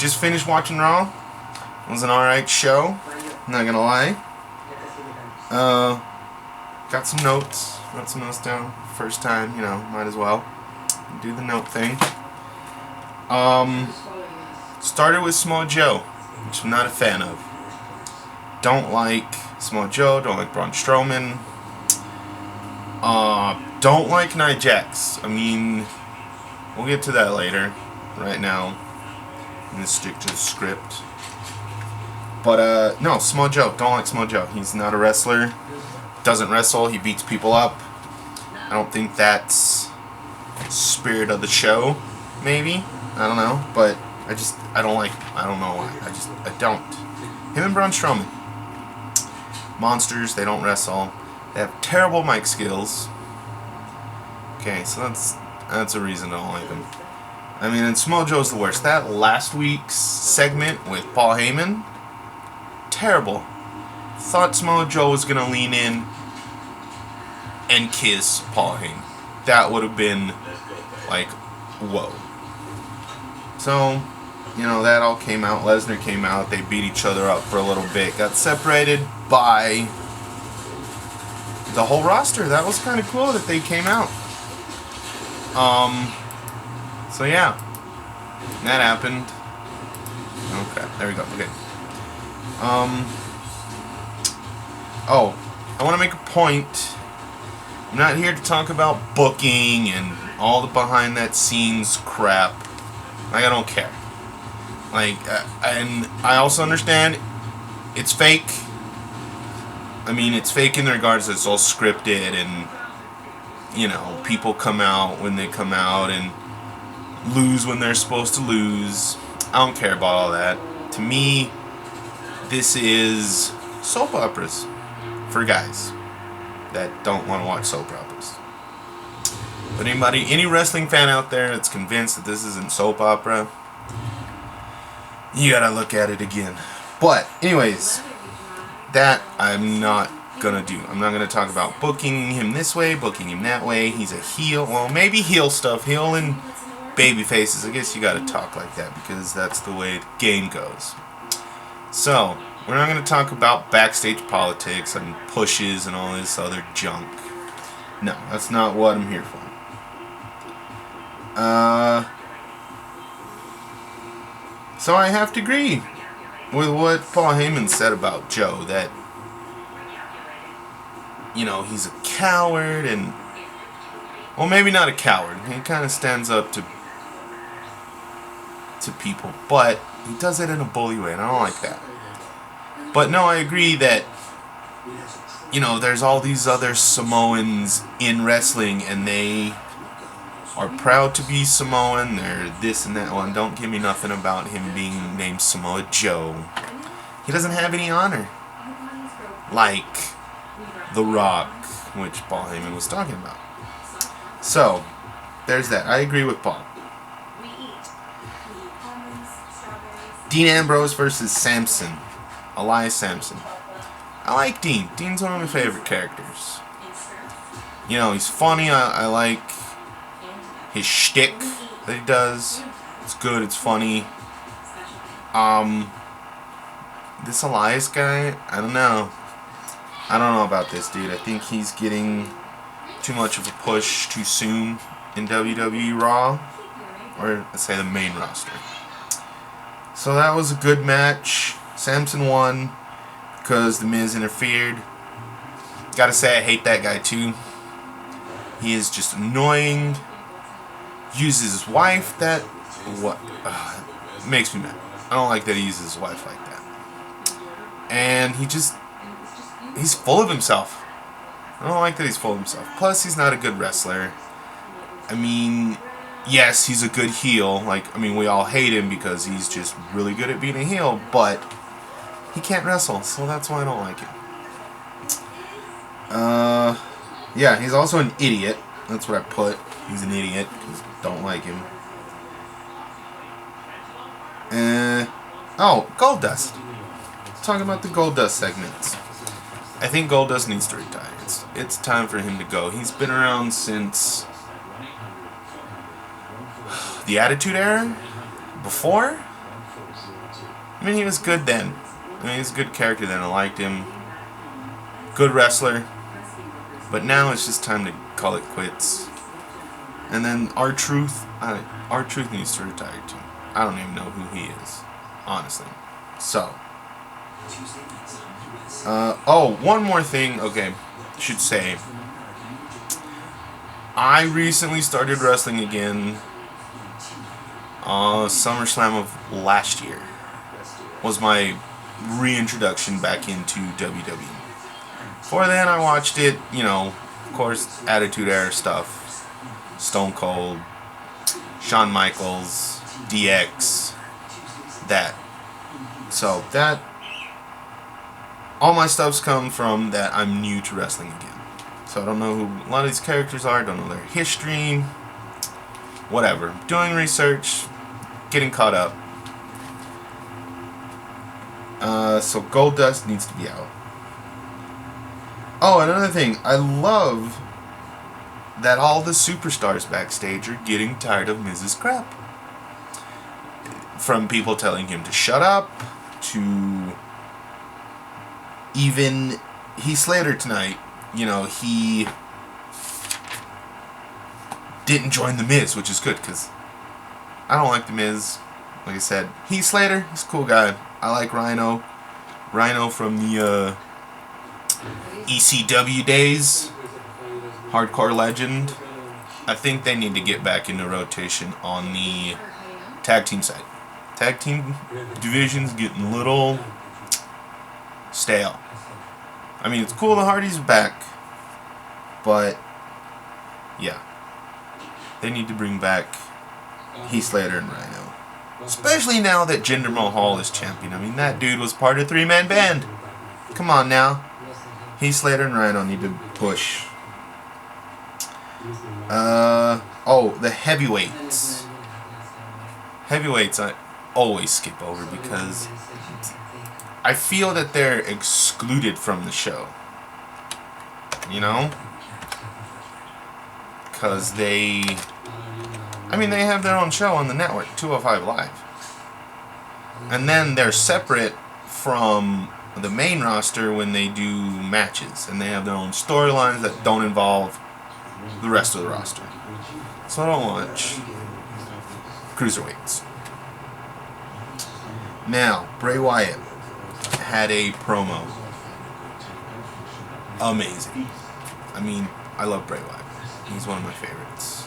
just finished watching Raw. It was an alright show, not gonna lie. Got some notes. Wrote some notes down. First time, you know, might as well do the note thing. Started with Samoa Joe, which I'm not a fan of. Don't like Samoa Joe, don't like Braun Strowman. Don't like Nia Jax. I mean, we'll get to that later. Right now, I'm gonna stick to the script. But, no, Samoa Joe. Don't like Samoa Joe. He's not a wrestler. Doesn't wrestle. He beats people up. I don't think that's spirit of the show, maybe. I don't know. But I don't like, I don't know why. I don't. Him and Braun Strowman. Monsters. They don't wrestle. They have terrible mic skills. Okay, so that's a reason I don't like them. I mean, and Samoa Joe's the worst. That last week's segment with Paul Heyman, terrible. Thought Samoa Joe was gonna lean in and kiss Paul Heyman. That would have been like, whoa. So, you know, that all came out. Lesnar came out. They beat each other up for a little bit. Got separated by the whole roster. That was kind of cool that they came out. So yeah, that happened. Okay, there we go. Okay. Oh, I want to make a point. I'm not here to talk about booking and all the behind that scenes crap. Like, I don't care. Like, and I also understand it's fake. I mean, it's fake in regards that it's all scripted and, you know, people come out when they come out and lose when they're supposed to lose. I don't care about all that. To me, this is soap operas for guys that don't want to watch soap operas. But any wrestling fan out there that's convinced that this isn't soap opera, you gotta look at it again. But anyways, that I'm not gonna do. I'm not gonna talk about booking him this way, booking him that way. He's a heel. Well, maybe heel stuff. Heel and baby faces. I guess you gotta talk like that because that's the way the game goes. So, we're not gonna talk about backstage politics and pushes and all this other junk. No, that's not what I'm here for. So I have to agree with what Paul Heyman said about Joe, that, you know, he's a coward and, well, maybe not a coward. He kind of stands up to people, but he does it in a bully way, and I don't like that. But no, I agree that, you know, there's all these other Samoans in wrestling, and they are proud to be Samoan. They're this and that. Well, don't give me nothing about him being named Samoa Joe. He doesn't have any honor. Like The Rock, which Paul Heyman was talking about. So, there's that. I agree with Paul. Dean Ambrose versus Samson. Elias Samson. I like Dean. Dean's one of my favorite characters. You know, he's funny. I like his shtick that he does. It's good. It's funny. This Elias guy, I don't know. I don't know about this dude. I think he's getting too much of a push too soon in WWE Raw. Or, let's say, the main roster. So that was a good match. Samson won because The Miz interfered. Gotta say, I hate that guy too. He is just annoying. Uses his wife makes me mad. I don't like that he uses his wife like that. And he's full of himself. I don't like that he's full of himself. Plus, he's not a good wrestler. I mean, yes, he's a good heel. Like, I mean, we all hate him because he's just really good at being a heel, but he can't wrestle, so that's why I don't like him. Yeah, he's also an idiot. That's what I put. He's an idiot. Don't like him. Oh, Goldust. Let's talk about the Goldust segments. I think Goldust needs to retire. It's time for him to go. He's been around since the Attitude Era? Before? I mean, he was good then. I mean, he was a good character then. I liked him. Good wrestler. But now it's just time to call it quits. And then R-Truth needs to retire too. I don't even know who he is, honestly. So. Oh, one more thing. Okay, should say. I recently started wrestling again. SummerSlam of last year was my reintroduction back into WWE. Before then, I watched it, you know, of course, Attitude Era stuff. Stone Cold, Shawn Michaels, DX, that. So, that, all my stuff's come from that I'm new to wrestling again. So I don't know who a lot of these characters are, don't know their history, whatever. Doing research, getting caught up. So Goldust needs to be out. Oh, another thing, I love that all the superstars backstage are getting tired of Mrs. Crap. From people telling him to shut up, to even Heath Slater tonight, you know, he didn't join The Miz, which is good, because I don't like The Miz. Like I said, Heath Slater, he's a cool guy. I like Rhino. Rhino from the ECW days. Hardcore legend. I think they need to get back into rotation on the tag team side. Tag team division's getting a little stale. I mean, it's cool the Hardys are back, but yeah, they need to bring back Heath Slater and Rhino. Especially now that Jinder Mahal is champion. I mean, that dude was part of 3-man band. Come on now. Heath Slater and Rhino need to push. Oh, the heavyweights. Heavyweights I always skip over because I feel that they're excluded from the show. You know? Because they have their own show on the network, 205 Live. And then they're separate from the main roster when they do matches. And they have their own storylines that don't involve the rest of the roster. So I don't watch cruiserweights. Now, Bray Wyatt had a promo. Amazing. I mean, I love Bray Wyatt. He's one of my favorites.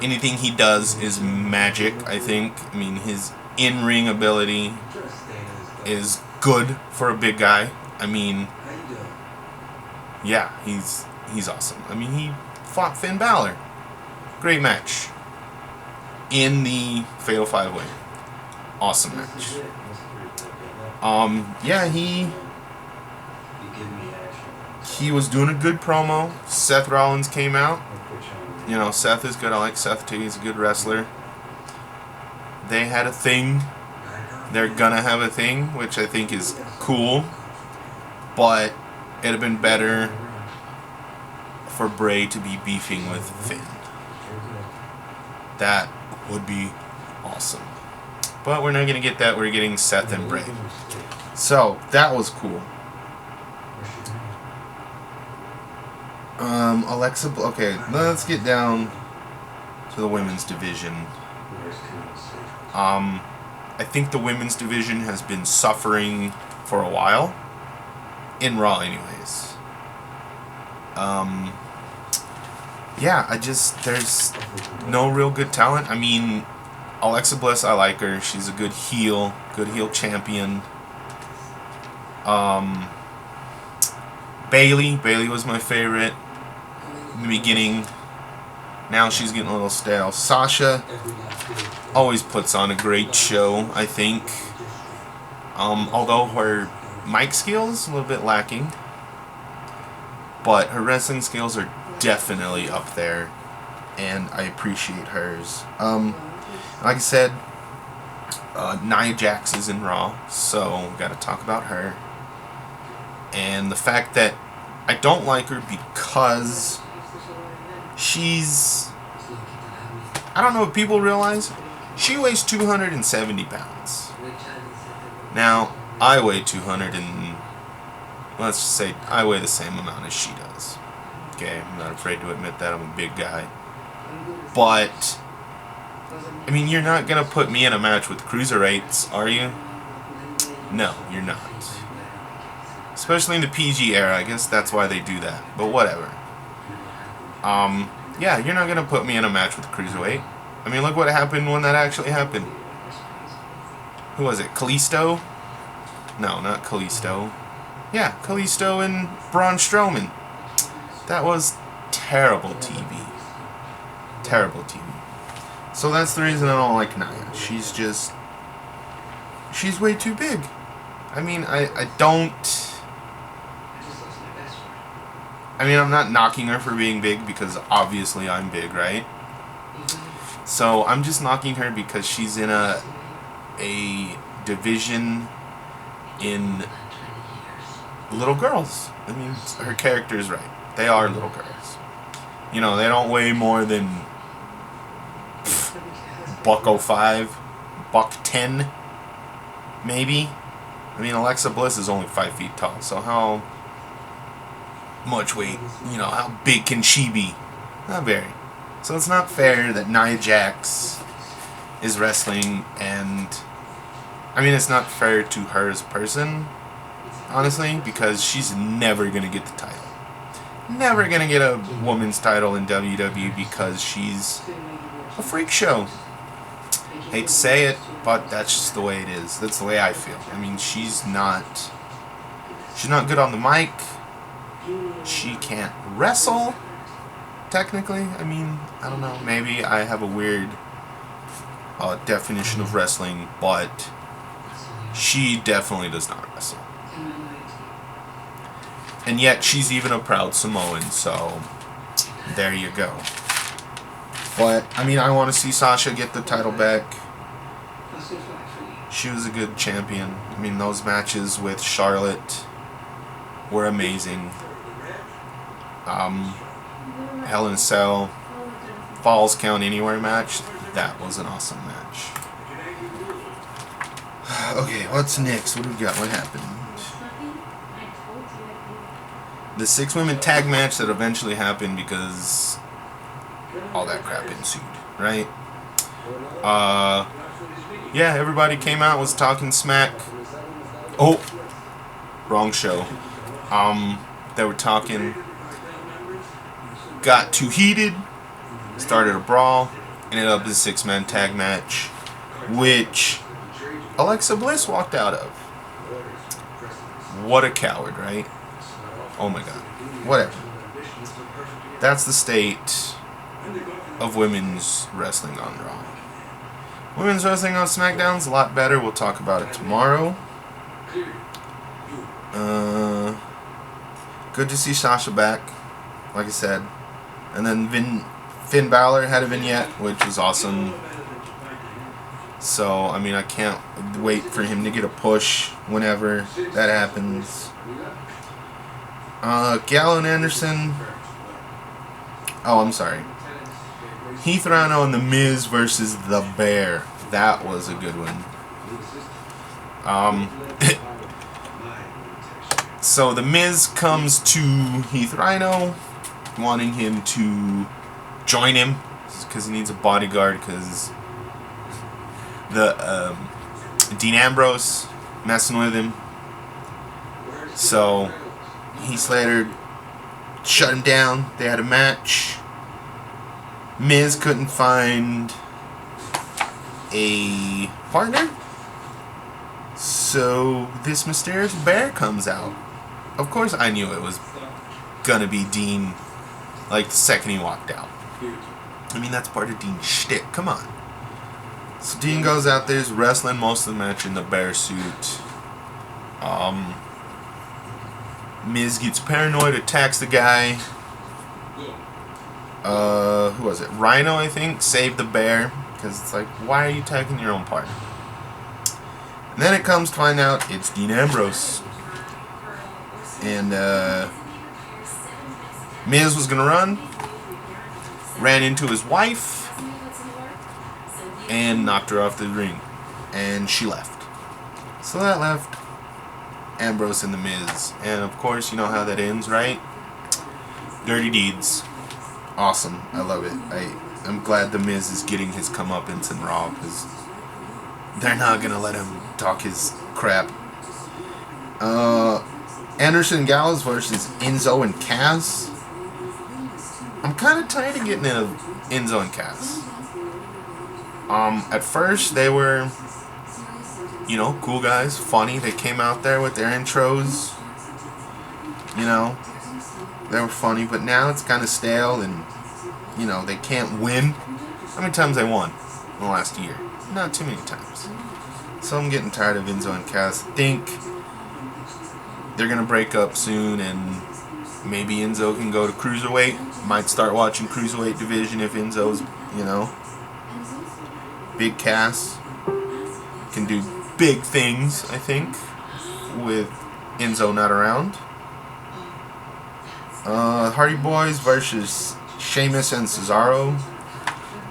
Anything he does is magic, I think. I mean, his in-ring ability is good for a big guy. I mean, yeah, he's awesome. I mean, he fought Finn Balor. Great match. In the Fatal 5-Way. Awesome match. Yeah, he was doing a good promo. Seth Rollins came out. You know, Seth is good. I like Seth too. He's a good wrestler. They had a thing. They're gonna have a thing, which I think is cool. But it'd have been better for Bray to be beefing with Finn. That would be awesome. But we're not gonna get that. We're getting Seth and Bray. So that was cool. Alexa. Okay, let's get down to the women's division. I think the women's division has been suffering for a while. In Raw, anyways. Yeah, there's no real good talent. I mean, Alexa Bliss, I like her. She's a good heel champion. Bayley was my favorite in the beginning. Now she's getting a little stale. Sasha always puts on a great show, I think. Although her mic skills a little bit lacking, but her wrestling skills are definitely up there, and I appreciate hers. Like I said, Nia Jax is in Raw, so we gotta talk about her. And the fact that I don't like her because she's... I don't know if people realize, She weighs 270 pounds. Now, I weigh 200 and... let's just say I weigh the same amount as she does. Okay, I'm not afraid to admit that. I'm a big guy. But, I mean, you're not going to put me in a match with cruiserweights, are you? No, you're not. Especially in the PG era. I guess that's why they do that. But whatever. Yeah, you're not going to put me in a match with a cruiserweight. I mean, look what happened when that actually happened. Who was it? Kalisto? No, not Kalisto. Yeah, Kalisto and Braun Strowman. That was terrible TV. Terrible TV. So that's the reason I don't like Nia. She's way too big. I mean, I don't... I mean, I'm not knocking her for being big because obviously I'm big, right? So I'm just knocking her because she's in a division in little girls. I mean, her character is right. They are little girls. You know, they don't weigh more than $105, $110, maybe. I mean, Alexa Bliss is only 5 feet tall, so how much weight, you know, how big can she be? Not very. So it's not fair that Nia Jax is wrestling, and I mean, it's not fair to her as a person, honestly, because she's never going to get the title. Never going to get a woman's title in WWE because she's a freak show. Hate to say it, but that's just the way it is. That's the way I feel. I mean, she's not good on the mic. She can't wrestle, technically. I mean, I don't know. Maybe I have a weird definition of wrestling, but she definitely does not wrestle. And yet, she's even a proud Samoan, so there you go. But, I mean, I want to see Sasha get the title back. She was a good champion. I mean, those matches with Charlotte were amazing. Hell in a Cell, Falls Count Anywhere match, that was an awesome match. Okay, what's next? What do we got? What happened? The 6-women tag match that eventually happened because all that crap ensued, right? Yeah, everybody came out, was talking smack. Oh, wrong show. They were talking, got too heated, started a brawl, ended up as a 6-man tag match, which Alexa Bliss walked out of. What a coward, right? Oh my god. Whatever. That's the state of women's wrestling on Raw. Women's wrestling on SmackDown's a lot better. We'll talk about it tomorrow. Good to see Sasha back, like I said. And then Finn Balor had a vignette, which was awesome. So, I mean, I can't wait for him to get a push whenever that happens. Gallo and Anderson. Oh, I'm sorry. Heath Rhino and The Miz versus The Bear. That was a good one. So The Miz comes to Heath Rhino, wanting him to join him because he needs a bodyguard because the Dean Ambrose messing with him. So Heath Slater shut him down. They had a match. Miz couldn't find a partner, so this mysterious bear comes out. Of course I knew it was gonna be Dean, like the second he walked out. I mean, that's part of Dean's shtick, come on. So Dean goes out there, he's wrestling most of the match in the bear suit. Miz gets paranoid, attacks the guy. Who was it? Rhino, I think, saved the bear. Because it's like, why are you attacking your own partner? And then it comes to find out it's Dean Ambrose. And, Miz was gonna run. Ran into his wife. and knocked her off the ring. And she left. So that left Ambrose and The Miz. And of course, you know how that ends, right? Dirty deeds. Awesome. I love it. I'm glad The Miz is getting his comeuppance in Raw, because they're not going to let him talk his crap. Anderson and Gallows versus Enzo and Cass. I'm kind of tired of getting into Enzo and Cass. At first, they were, you know, cool guys, funny. They came out there with their intros. You know, they were funny, but now it's kind of stale, and, you know, they can't win. How many times they won in the last year? Not too many times. So I'm getting tired of Enzo and Cass. I think they're going to break up soon, and maybe Enzo can go to Cruiserweight. Might start watching Cruiserweight division if Enzo's, you know. Big Cass can do big things, I think, with Enzo not around. Hardy Boys versus Sheamus and Cesaro.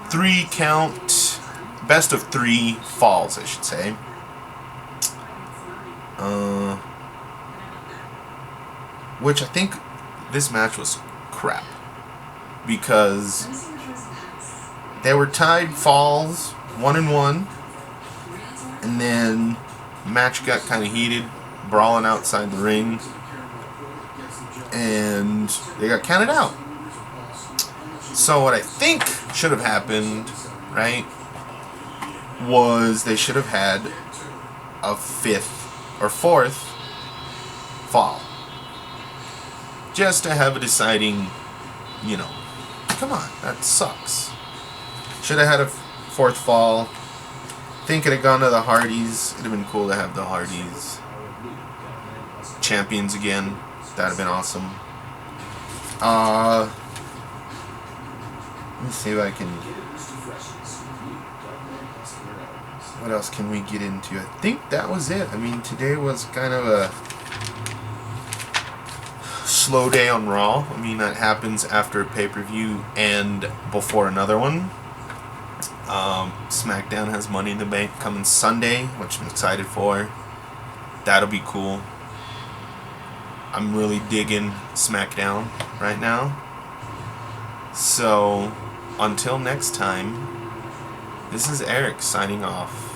3 count. Best of 3 falls, I should say. Which I think this match was crap, because they were tied falls 1-1, and then match got kind of heated, brawling outside the ring, and they got counted out. So what I think should have happened, right, was they should have had a 5th or 4th fall, just to have a deciding, you know, come on, that sucks. Should have had a 4th fall. Think it had gone to the Hardys. It'd have been cool to have the Hardys champions again. That'd have been awesome. Let me see if I can. What else can we get into? I think that was it. I mean, today was kind of a slow day on Raw. I mean, that happens after a pay-per-view and before another one. SmackDown has Money in the Bank coming Sunday, which I'm excited for. That'll be cool. I'm really digging SmackDown right now. So, until next time, this is Eric signing off.